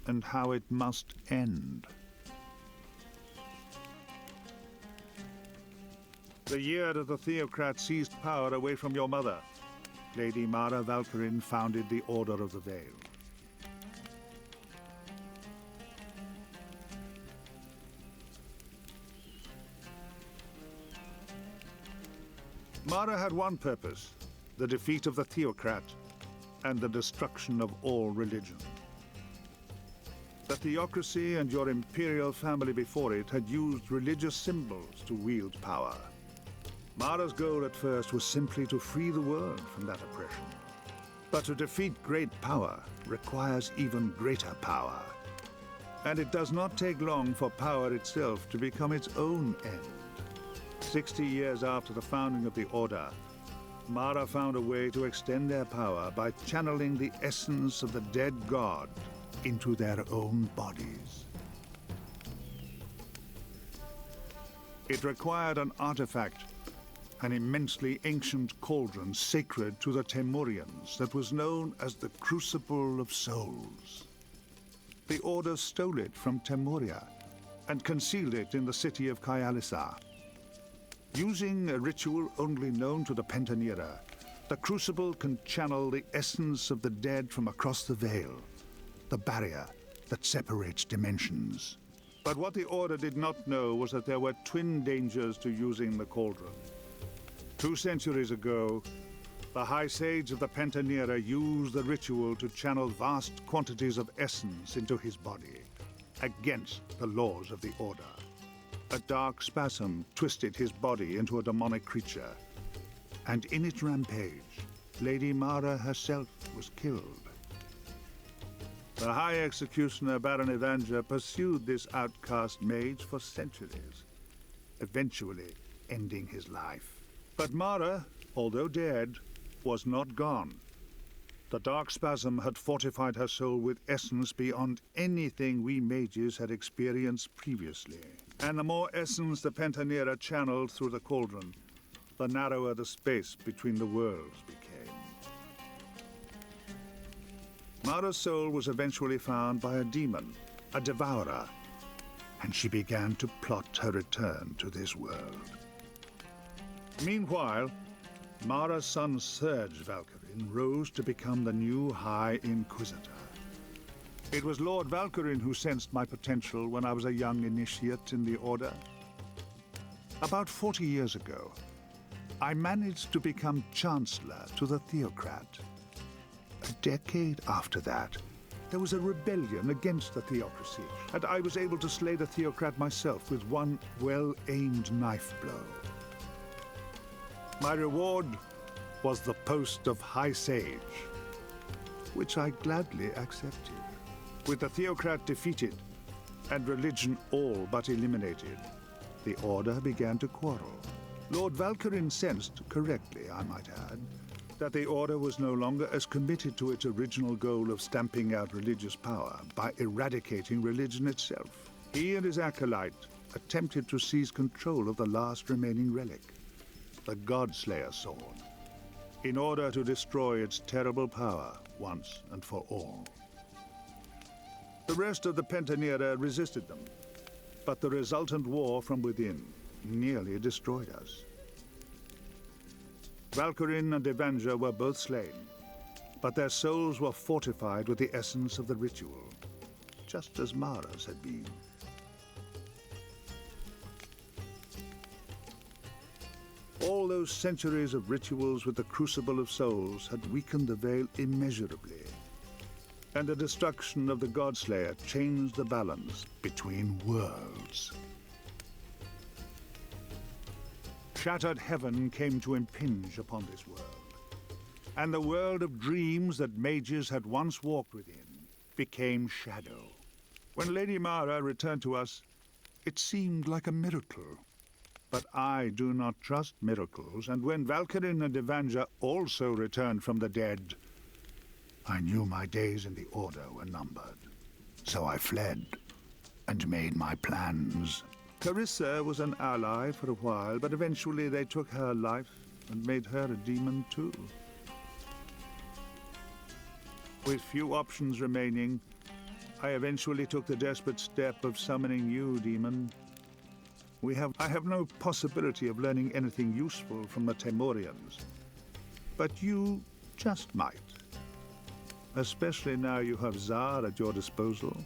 and how it must end. The year that the Theocrat seized power away from your mother, Lady Mara Valkyrin founded the Order of the Veil. Mara had one purpose, the defeat of the Theocrat and the destruction of all religion. The theocracy and your imperial family before it had used religious symbols to wield power. Mara's goal at first was simply to free the world from that oppression. But to defeat great power requires even greater power. And it does not take long for power itself to become its own end. 60 years after the founding of the Order, Mara found a way to extend their power by channeling the essence of the dead god into their own bodies. It required an artifact, an immensely ancient cauldron sacred to the Temurians that was known as the Crucible of Souls. The Order stole it from Temuria and concealed it in the city of Kyalisa. Using a ritual only known to the Pentanera, the Crucible can channel the essence of the dead from across the veil, the barrier that separates dimensions. But what the Order did not know was that there were twin dangers to using the cauldron. 2 centuries ago, the High Sage of the Pentanera used the ritual to channel vast quantities of essence into his body, against the laws of the Order. A dark spasm twisted his body into a demonic creature, and in its rampage, Lady Mara herself was killed. The High Executioner Baron Evanger pursued this outcast mage for centuries, eventually ending his life. But Mara, although dead, was not gone. The dark spasm had fortified her soul with essence beyond anything we mages had experienced previously. And the more essence the Pentanera channeled through the cauldron, the narrower the space between the worlds became. Mara's soul was eventually found by a demon, a devourer, and she began to plot her return to this world. Meanwhile, Mara's son Serge Valkyrin rose to become the new High Inquisitor. It was Lord Valkyrin who sensed my potential when I was a young initiate in the Order. About 40 years ago, I managed to become Chancellor to the Theocrat. A decade after that, there was a rebellion against the theocracy, and I was able to slay the Theocrat myself with one well-aimed knife blow. My reward was the post of High Sage, which I gladly accepted. With the Theocrat defeated and religion all but eliminated, the Order began to quarrel. Lord Valkyrin sensed, correctly I might add, that the Order was no longer as committed to its original goal of stamping out religious power by eradicating religion itself. He and his acolyte attempted to seize control of the last remaining relic, the Godslayer sword, in order to destroy its terrible power once and for all. The rest of the Pentanera resisted them, but the resultant war from within nearly destroyed us. Valkyrin and Evanger were both slain, but their souls were fortified with the essence of the ritual, just as Mara's had been. All those centuries of rituals with the Crucible of Souls had weakened the Veil immeasurably, and the destruction of the Godslayer changed the balance between worlds. Shattered heaven came to impinge upon this world, and the world of dreams that mages had once walked within became shadow. When Lady Mara returned to us, it seemed like a miracle. But I do not trust miracles, and when Valkyrin and Evanger also returned from the dead, I knew my days in the Order were numbered. So I fled and made my plans. Carissa was an ally for a while, but eventually they took her life and made her a demon too. With few options remaining, I eventually took the desperate step of summoning you, demon. I have no possibility of learning anything useful from the Temurians. But you just might. Especially now you have Zar at your disposal.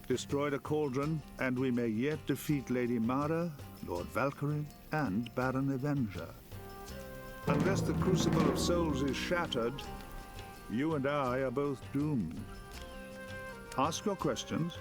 Destroy the cauldron, and we may yet defeat Lady Mara, Lord Valkyrie, and Baron Avenger. Unless the Crucible of Souls is shattered, you and I are both doomed. Ask your questions,